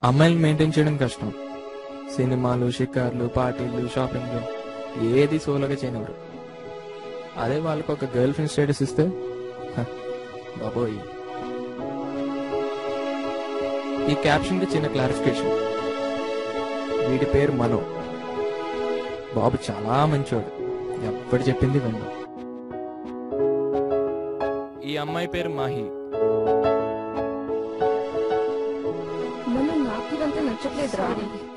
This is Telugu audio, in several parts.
అమ్మాయిలను మెయింటైన్ చేయడం కష్టం. సినిమాలు, షికార్లు, పార్టీలు, షాపింగ్లు ఏది సోలోగా చేయనివ్వరు. అదే వాళ్ళకు ఒక గర్ల్ ఫ్రెండ్ స్టేటస్ ఇస్తే బాబోయ్. ఈ క్యాప్షన్ కి చిన్న క్లారిఫికేషన్. వీడి పేరు మనో. బాబు చాలా మంచోడు, ఎప్పుడు చెప్పింది విండు. ఈ అమ్మాయి పేరు మాహి. నాకిదంతా నచ్చట్లేదురా.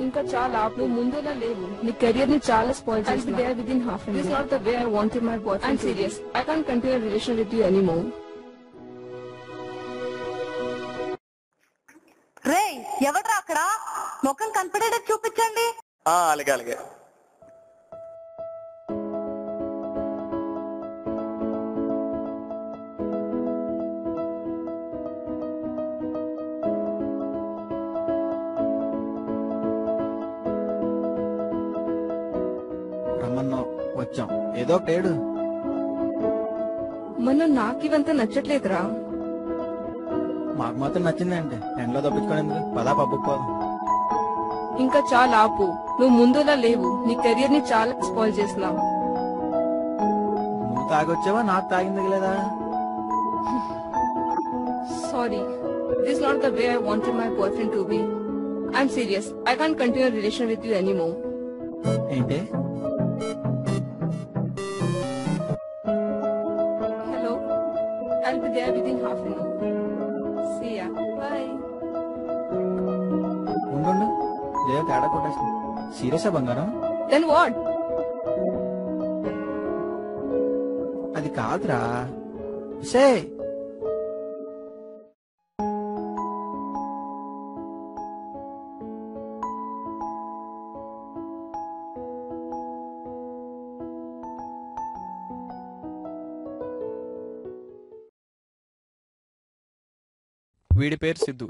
ఇంకా చాలా నువ్వు ముందులా లేవు. నీ కెరియర్ ని చాలా స్పాయిల్ చేసి there with in half. This not the way I wanted my boyfriend. I am serious. I can't continue relation with you anymore. రే ఎవడ్రా అక్కడ? ముఖం కనపడేటట్టు చూపించండి. అలాగే అలాగే. రమ్మన్నావు, వచ్చాం. ఏదో పేడు. మనం నాకివంతా నచ్చట్లేదురా. మాకు మాత్రం నచ్చిందండి. ఎండలో తప్పించుకోండి. పదా పబ్బుకోదు. ఇంకా చాలా ఆపు. నువ్వు ముందులా లేవు. నీ కెరియర్ ని చాలా స్పాయిల్ చేసినావు. నువ్వు తాగొచ్చావా? నాకు తాగింది లేదా? Sorry. This not the way I wanted my boy friend to be. I am serious. I can't continue relation with you anymore. ఏంటి? Hello. I'll be there within half an hour. See ya. Bye. ఉండు, ఏదో తేడా కొట్టేస్తుంది. సీరియసా బంగారం? Then what? అది కాదురా. సే వీడి పేరు సిద్ధు.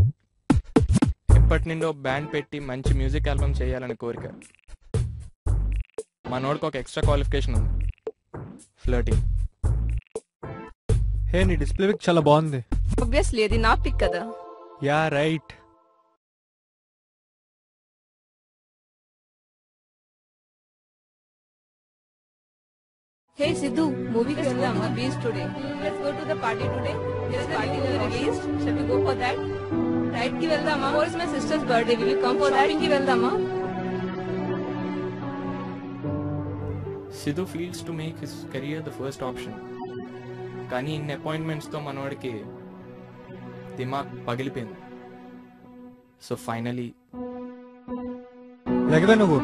ఎప్పటి నుండో బ్యాండ్ పెట్టి మంచి మ్యూజిక్ ఆల్బమ్ చేయాలని కోరిక. మనోడికి ఒక ఎక్స్ట్రా క్వాలిఫికేషన్ ఉంది, ఫ్లర్టింగ్. హే, నీ డిస్ప్లే పిక్ చాలా బాగుంది. Obviously అది నా పిక్ కదా. Yeah right. Hey Sidhu, movie ki వెళ్దామా? Release today. Let's go to the party today. There's a party released. Shall we go for that? Right ki వెళ్దామా? Tomorrow is my sister's birthday. Will you come for that? Shopping ki వెళ్దామా? Siddhu feels to make his career the first option. కానీ ఇన్ని అపాయింట్మెంట్స్తో మనోడికి దిమాగ్ పగిలిపోయింది. సో ఫైనలీ లేకదా నువ్వు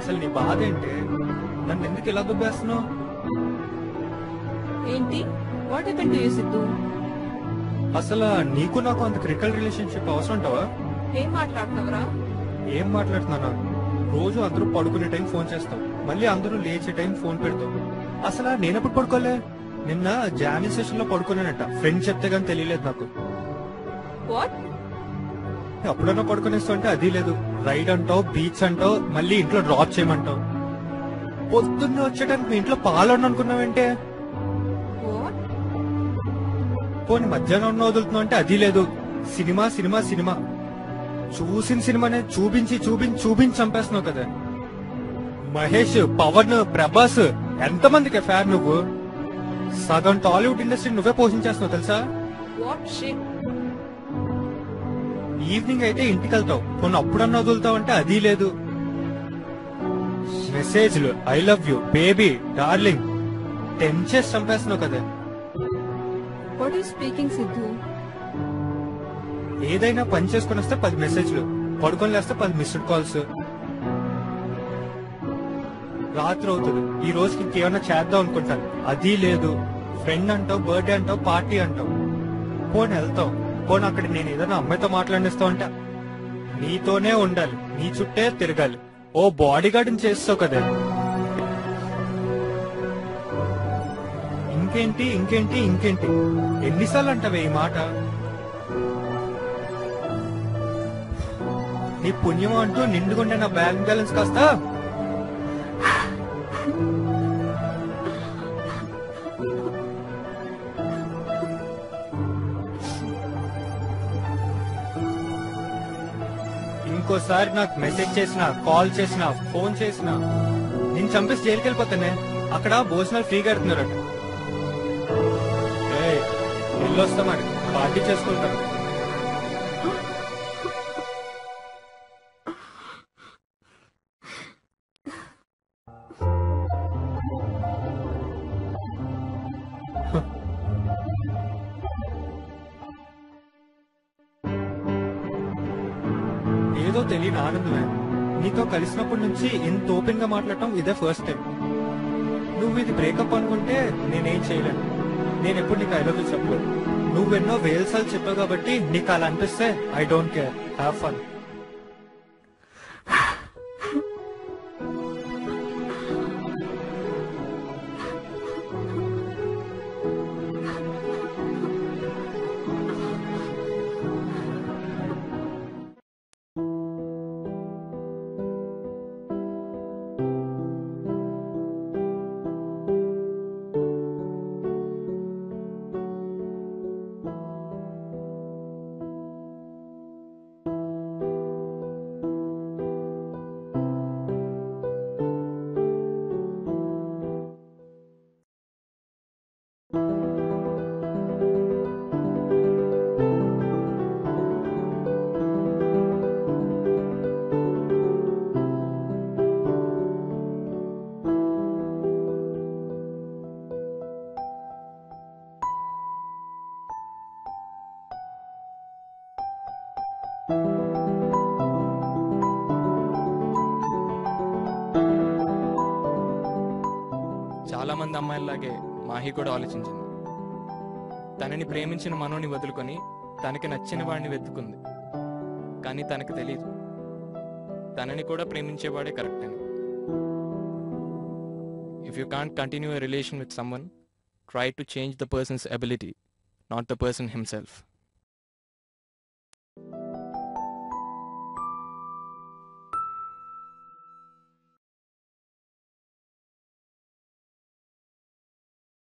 అసలు నీ బాధ ఏంటి? నన్ను ఎందుకు ఇలా దుబ్బేస్తున్నావు? ఏంటి? What happened to you Sidhu? అసలు నీకు నాకు అంత క్రిటికల్ రిలేషన్షిప్ అవసరం అంటావా? ఏం మాట్లాడుతున్నావురా? ఏం మాట్లాడుతున్నాను? రోజు అందరూ పడుకునే టైం ఫోన్ చేస్తాం, మళ్ళీ అందరూ లేచే టైం ఫోన్ పెడతాం. అసలు నేనెప్పుడు పడుకోలే? నిన్న జామింగ్ సెషన్ లో పడుకున్నానట. ఫ్రెండ్ చెప్తే గానీ తెలియలేదు నాకు. What? అప్పుడన్నా పడుకునేస్తుంటే అది లేదు. రైడ్ అంటావు, బీచ్ అంటావు, మళ్ళీ ఇంట్లో డ్రాప్ చేయమంటావు. పొద్దున్నే వచ్చేటానికి మీ ఇంట్లో పాలను అనుకున్నావంటే? What? పోనీ మధ్యాహ్నం వదులుతున్నావు అంటే అది లేదు. సినిమా సినిమా సినిమా, చూసిన సినిమానే చూపించి చూపించి చూపించి చంపేస్తున్నావు కదా. మహేష్, పవన్, ప్రభాస్ ఎంతమందికి ఫ్యాన్ నువ్వు? సగం టాలీవుడ్ ఇండస్ట్రీ నువ్వే పోషించేస్తున్నావు తెలుసా? What shit? ఈవినింగ్ అయితే ఇంటికి వెళ్తావు, కొన్ని అప్పుడన్నా వదులుతావు అంటే అది లేదు. మెసేజ్లు I love you, baby, darling tension చంపేస్తున్నావు కదా. What are you speaking Sidhu? ఏదైనా పని చేసుకుని వస్తే 10 మెసేజ్లు, పడుకొని లేస్తే 10 మిస్డ్ కాల్స్. రాత్రి అవుతుంది, ఈ రోజుకి ఇంకేమైనా చేద్దాం అనుకుంటాను, అది లేదు. ఫ్రెండ్ అంటావు, బర్త్డే అంటావు, పార్టీ అంటావు. పోనీ వెళ్తావు, పోనీ అక్కడ నేను ఏదైనా అమ్మాయితో మాట్లాడిస్తావు అంటే నీతోనే ఉండాలి, నీ చుట్టే తిరగాలి. ఓ బాడీ గార్డ్ని చేస్తావు కదా. ఇంకేంటి ఇంకేంటి ఇంకేంటి ఎన్నిసార్లు అంటావే ఈ మాట? నీ పుణ్యం అంటూ నిండుకుంటే నా బ్యాంక్ బ్యాలెన్స్ కాస్త ఇంకోసారి నాకు మెసేజ్ చేసినా కాల్ చేసినా ఫోన్ చేసినా నేను చంపేసి జైలుకి వెళ్ళిపోతానే. అక్కడ భోజనాలు ఫ్రీగా ఎడుతున్నారట. వెళ్ళొస్తామని పార్టీ చేసుకుంటాను. ఏదో తెలియని ఆనందమే. నీతో కలిసినప్పటి నుంచి ఇంత ఓపెన్ గా మాట్లాడటం ఇదే ఫస్ట్ టైం. నువ్వు ఇది బ్రేకప్ అనుకుంటే నేనేం చేయలేను. నేను ఎప్పుడు నీకు ఐ లవ్ యూ చెప్పలేదు. నువ్వెన్నో వేల్సార్లు చెప్పావు కాబట్టి నీకు అలా అనిపిస్తే I don't care. Have fun. చాలా మంది అమ్మాయిల్లాగే మాహి కూడా ఆలోచించింది. తనని ప్రేమించిన మనోని వదులుకొని తనకి నచ్చిన వాడిని వెతుకుంది. కానీ తనకు తెలియదు తనని కూడా ప్రేమించేవాడే కరెక్ట్ అని. If you can't continue a relation with someone, try to change the persons ability, not the person himself.